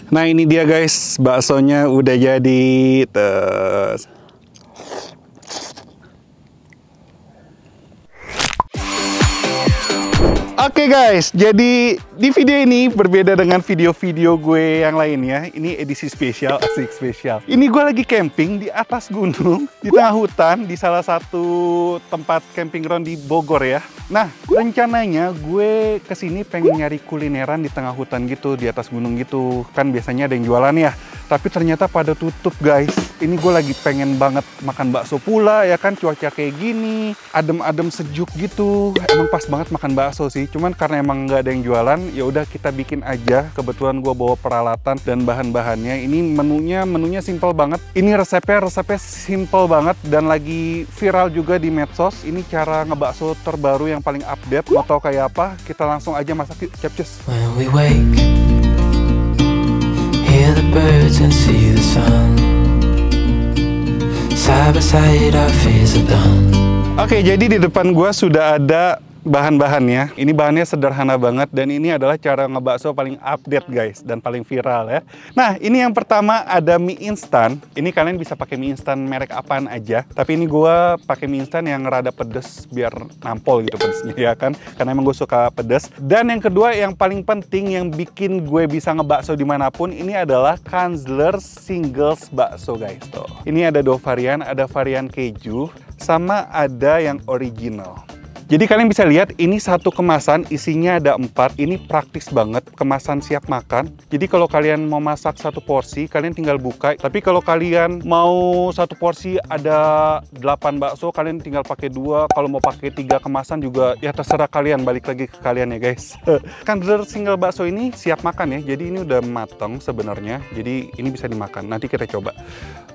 Nah ini dia guys, baksonya udah jadi. Tes. Oke guys, jadi di video ini berbeda dengan video-video gue yang lainnya. Ini edisi spesial, asik spesial. Ini gue lagi camping di atas gunung, di tengah hutan, di salah satu tempat camping ground di Bogor ya. Nah, rencananya gue kesini pengen nyari kulineran di tengah hutan gitu, di atas gunung gitu. Kan biasanya ada yang jualan ya, tapi ternyata pada tutup guys. Ini gue lagi pengen banget makan bakso pula ya kan, cuaca kayak gini, adem-adem sejuk gitu. Emang pas banget makan bakso sih. Cuman karena emang nggak ada yang jualan, ya udah kita bikin aja. Kebetulan gue bawa peralatan dan bahan-bahannya. Ini menunya simple banget. Ini resepnya simple banget dan lagi viral juga di medsos. Ini cara ngebakso terbaru yang paling update. Mau tau kayak apa? Kita langsung aja masak yuk, capcus. When we wake, hear the birds and see the sun. Side by side our fears are done. Oke, jadi di depan gua sudah ada bahan-bahannya. Ini bahannya sederhana banget dan ini adalah cara ngebakso paling update guys dan paling viral ya. Nah, ini yang pertama ada mie instan. Ini kalian bisa pakai mie instan merek apaan aja. Tapi ini gua pakai mie instan yang rada pedes biar nampol gitu pedesnya ya kan. Karena emang gue suka pedes. Dan yang kedua yang paling penting yang bikin gue bisa ngebakso dimanapun ini adalah Kanzler Singles bakso guys. Tuh. Ini ada 2 varian, ada varian keju sama ada yang original. Jadi kalian bisa lihat ini satu kemasan isinya ada 4. Ini praktis banget, kemasan siap makan. Jadi kalau kalian mau masak 1 porsi, kalian tinggal buka. Tapi kalau kalian mau 1 porsi ada 8 bakso, kalian tinggal pakai 2. Kalau mau pakai 3 kemasan juga ya terserah kalian, balik lagi ke kalian ya guys. Kanzler single bakso ini siap makan ya. Jadi ini udah matang sebenarnya. Jadi ini bisa dimakan. Nanti kita coba.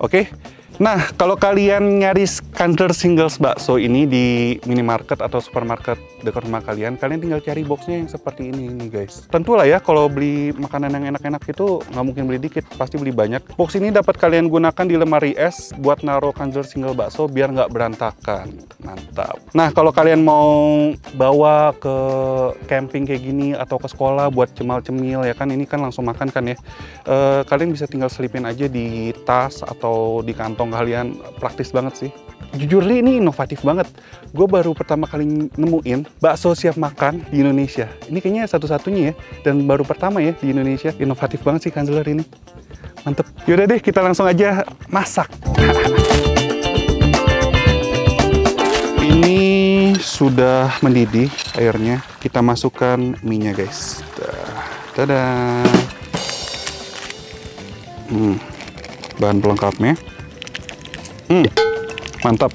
Oke. Nah, kalau kalian nyari Kanzler Singles bakso ini di minimarket atau supermarket dekat rumah kalian, kalian tinggal cari boxnya yang seperti ini guys. Tentulah ya, kalau beli makanan yang enak-enak itu nggak mungkin beli dikit, pasti beli banyak. Box ini dapat kalian gunakan di lemari es buat naruh Kanzler Single bakso biar nggak berantakan. Mantap. Nah, kalau kalian mau bawa ke camping kayak gini atau ke sekolah buat cemil-cemil ya kan, ini kan langsung makan kan ya. Kalian bisa tinggal selipin aja di tas atau di kantong kalian, praktis banget sih. Jujur ini inovatif banget. Gue baru pertama kali nemuin bakso siap makan di Indonesia. Ini kayaknya satu-satunya ya, dan baru pertama ya di Indonesia. Inovatif banget sih Kanzler ini. Mantep. Yaudah deh, kita langsung aja masak. Ini sudah mendidih airnya. Kita masukkan mie-nya guys. Dadah. Bahan pelengkapnya. Mantap.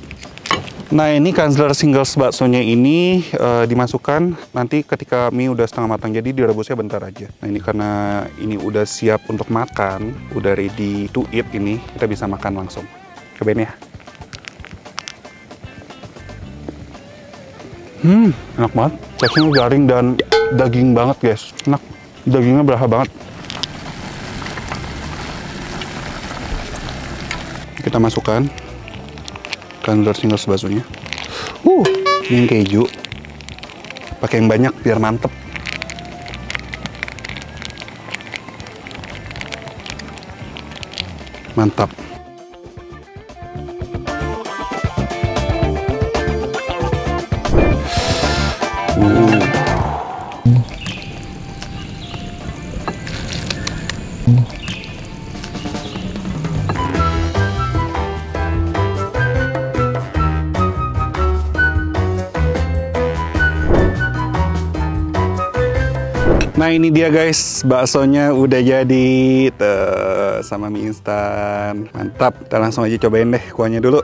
Nah ini Kanzler Singles baksonya ini dimasukkan nanti ketika mie udah setengah matang, jadi direbusnya bentar aja. Nah ini karena ini udah siap untuk makan, udah ready to eat, ini kita bisa makan langsung. Cobain ya. Enak banget. Teksturnya garing dan daging banget guys. Enak. Dagingnya berasa banget. Kita masukkan Kanzler Singles baksonya. Ini yang keju. Pakai yang banyak biar mantep. Mantap. Nah ini dia guys, baksonya udah jadi sama mie instan. Mantap, kita langsung aja cobain deh kuahnya dulu.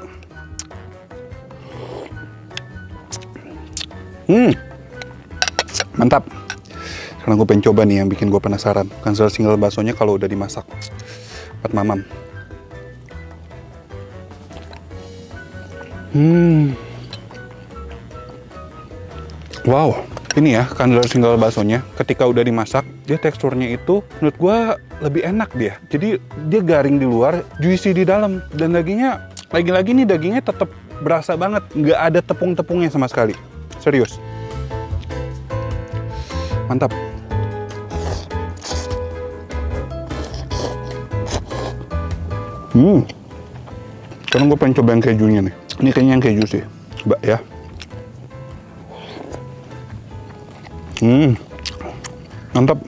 Mantap. Sekarang gue pengen coba nih yang bikin gue penasaran. Kanzler Single baksonya kalau udah dimasak. Buat mamam. Wow. Ini ya, Kanzler Single baksonya, ketika udah dimasak, dia teksturnya itu menurut gua lebih enak dia. Jadi dia garing di luar, juicy di dalam. Dan dagingnya, lagi-lagi nih dagingnya tetap berasa banget. Nggak ada tepung-tepungnya sama sekali. Serius. Mantap. Sekarang gue pengen coba yang kejunya nih. Ini kayaknya yang keju sih. Coba ya. Mantap.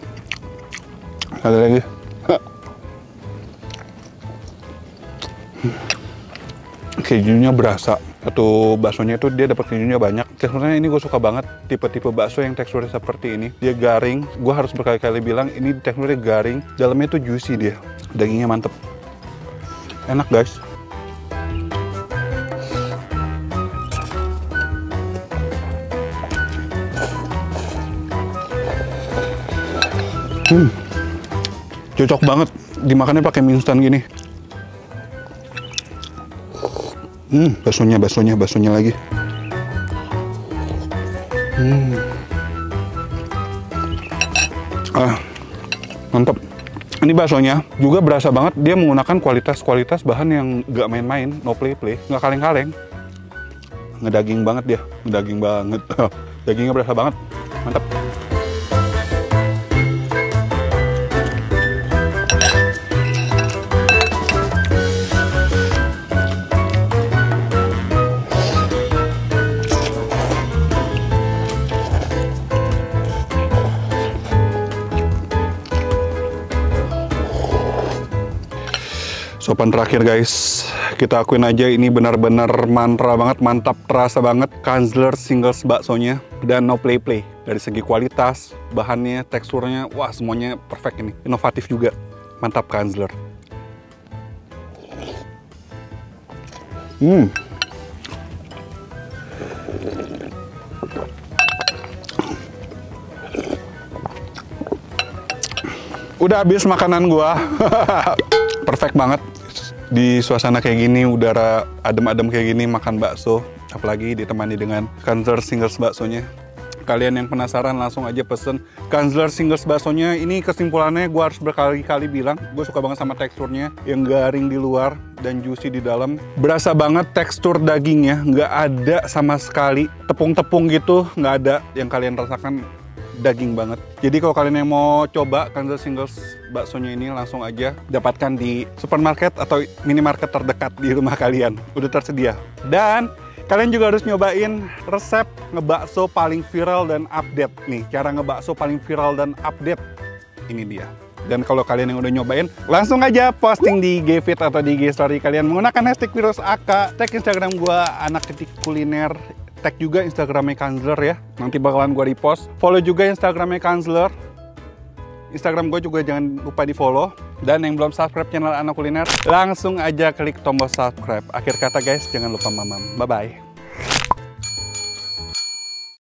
Ada lagi. Kejunya berasa. Atau baksonya itu dia dapat kejunya banyak. Teksturnya ini gue suka banget. Tipe-tipe bakso yang teksturnya seperti ini. Dia garing. Gue harus berkali-kali bilang ini teksturnya garing. Dalamnya tuh juicy dia. Dagingnya mantep. Enak guys. Cocok banget dimakannya pakai mie instan gini. Baksonya lagi. Mantap. Ini baksonya juga berasa banget dia menggunakan kualitas bahan yang gak main-main, no play-play, nggak kaleng-kaleng. Ngedaging banget dia, ngedaging banget. Dagingnya berasa banget, mantap. Sopan terakhir guys, kita akuin aja ini benar-benar mantra banget, mantap, terasa banget. Kanzler Singles baksonya dan no play-play. Dari segi kualitas, bahannya, teksturnya, wah semuanya perfect ini. Inovatif juga, mantap Kanzler. Udah habis makanan gua. Perfect banget. Di suasana kayak gini, udara adem-adem kayak gini, makan bakso, apalagi ditemani dengan Kanzler Singles baksonya. Kalian yang penasaran langsung aja pesen Kanzler Singles baksonya. Ini kesimpulannya gue harus berkali-kali bilang, gue suka banget sama teksturnya yang garing di luar dan juicy di dalam. Berasa banget tekstur dagingnya, nggak ada sama sekali tepung-tepung gitu, nggak ada yang kalian rasakan. Daging banget. Jadi kalau kalian yang mau coba Kanzler Singles baksonya ini, langsung aja dapatkan di supermarket atau minimarket terdekat di rumah kalian. Udah tersedia. Dan kalian juga harus nyobain resep ngebakso paling viral dan update nih. Cara ngebakso paling viral dan update. Ini dia. Dan kalau kalian yang udah nyobain, langsung aja posting di IG-feed atau di IG-story kalian menggunakan hashtag #virusAK. Tag Instagram gua @kuliner. Tag juga Instagramnya Kanzler ya. Nanti bakalan gue repost. Follow juga Instagramnya Kanzler. Instagram gue juga jangan lupa di follow. Dan yang belum subscribe channel Anak Kuliner, langsung aja klik tombol subscribe. Akhir kata guys, jangan lupa mamam. Bye-bye.